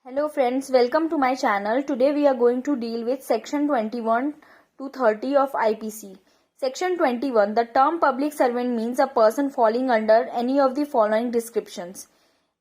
Hello friends, welcome to my channel. Today we are going to deal with section 21 to 30 of IPC. Section 21. The term public servant means a person falling under any of the following descriptions.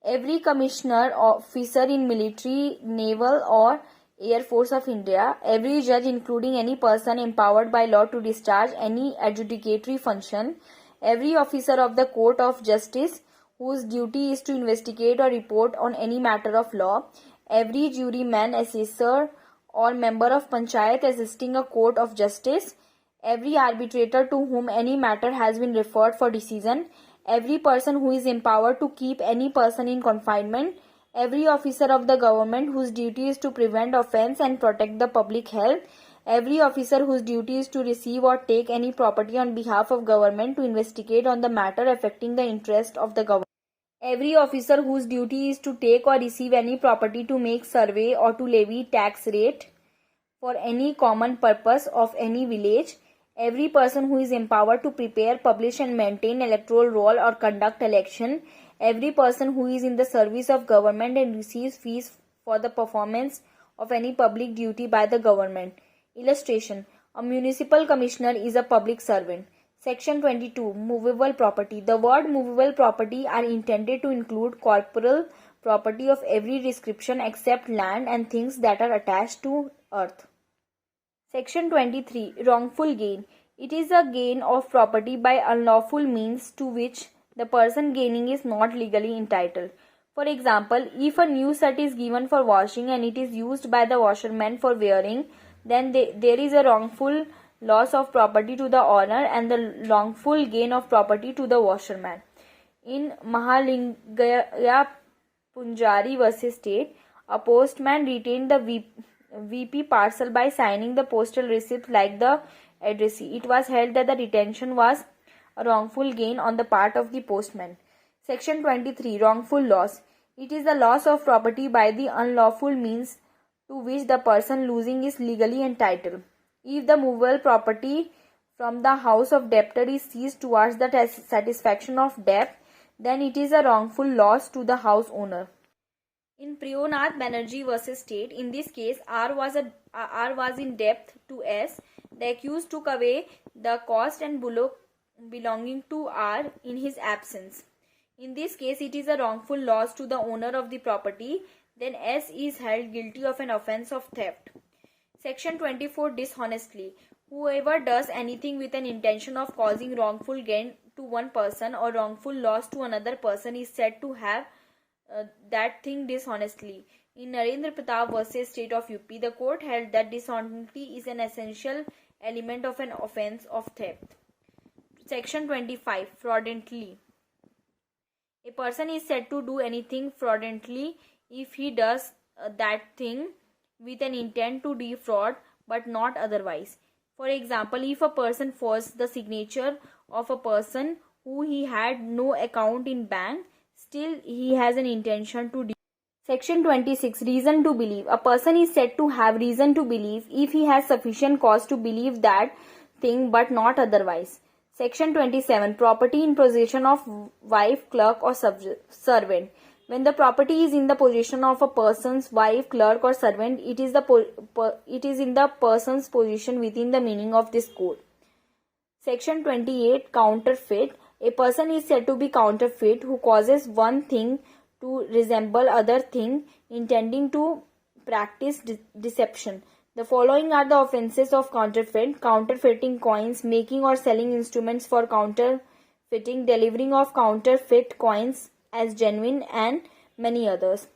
Every commissioner officer in military, naval or Air Force of India, every judge including any person empowered by law to discharge any adjudicatory function, every officer of the court of justice whose duty is to investigate or report on any matter of law, every juryman, assessor or member of panchayat assisting a court of justice, every arbitrator to whom any matter has been referred for decision, every person who is empowered to keep any person in confinement, every officer of the government whose duty is to prevent offence and protect the public health, every officer whose duty is to receive or take any property on behalf of government to investigate on the matter affecting the interest of the government. Every officer whose duty is to take or receive any property to make survey or to levy tax rate for any common purpose of any village. Every person who is empowered to prepare, publish and maintain electoral roll or conduct election. Every person who is in the service of government and receives fees for the performance of any public duty by the government. Illustration. A municipal commissioner is a public servant. Section 22. Movable property. The word movable property are intended to include corporeal property of every description except land and things that are attached to earth. Section 23. Wrongful gain. It is a gain of property by unlawful means to which the person gaining is not legally entitled. For example, if a new shirt is given for washing and it is used by the washerman for wearing, then there is a wrongful loss of property to the owner and the wrongful gain of property to the washerman. In Mahalingaya Punjari vs. State, a postman retained the VP parcel by signing the postal receipt like the addressee. It was held that the retention was a wrongful gain on the part of the postman. Section 23. Wrongful loss. It is the loss of property by the unlawful means to which the person losing is legally entitled. If the movable property from the house of debtor is seized towards the satisfaction of debt, then it is a wrongful loss to the house owner. In Priyonath Banerjee vs. State, in this case, R was in debt to S. The accused took away the cost and bullock belonging to R in his absence. In this case, it is a wrongful loss to the owner of the property. Then S is held guilty of an offence of theft. Section 24. Dishonestly. Whoever does anything with an intention of causing wrongful gain to one person or wrongful loss to another person is said to have that thing dishonestly. In Narendra Pratap vs. State of UP, the court held that dishonesty is an essential element of an offence of theft. Section 25. Fraudulently. A person is said to do anything fraudulently if he does that thing with an intent to defraud but not otherwise. For example, if a person forged the signature of a person who he had no account in bank, still he has an intention to defraud. Section 26. Reason to believe. A person is said to have reason to believe if he has sufficient cause to believe that thing but not otherwise. Section 27. Property in possession of wife, clerk or servant. When the property is in the possession of a person's wife, clerk or servant, it is in the person's possession within the meaning of this code. Section 28. Counterfeit. A person is said to be counterfeit who causes one thing to resemble other thing, intending to practice deception. The following are the offences of counterfeit: counterfeiting coins, making or selling instruments for counterfeiting, delivering of counterfeit coins as genuine, and many others.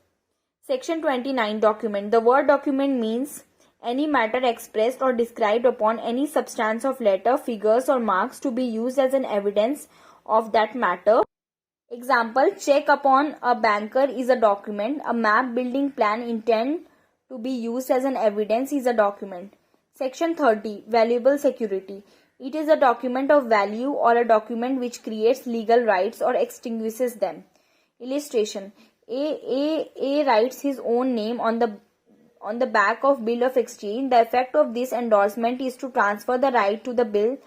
Section 29. Document. The word document means any matter expressed or described upon any substance of letter, figures or marks to be used as an evidence of that matter. Example, check upon a banker is a document. A map, building plan intend to be used as an evidence is a document. Section 30. Valuable security. It is a document of value or a document which creates legal rights or extinguishes them. Illustration. A writes his own name on the back of bill of exchange. The effect of this endorsement is to transfer the right to the bill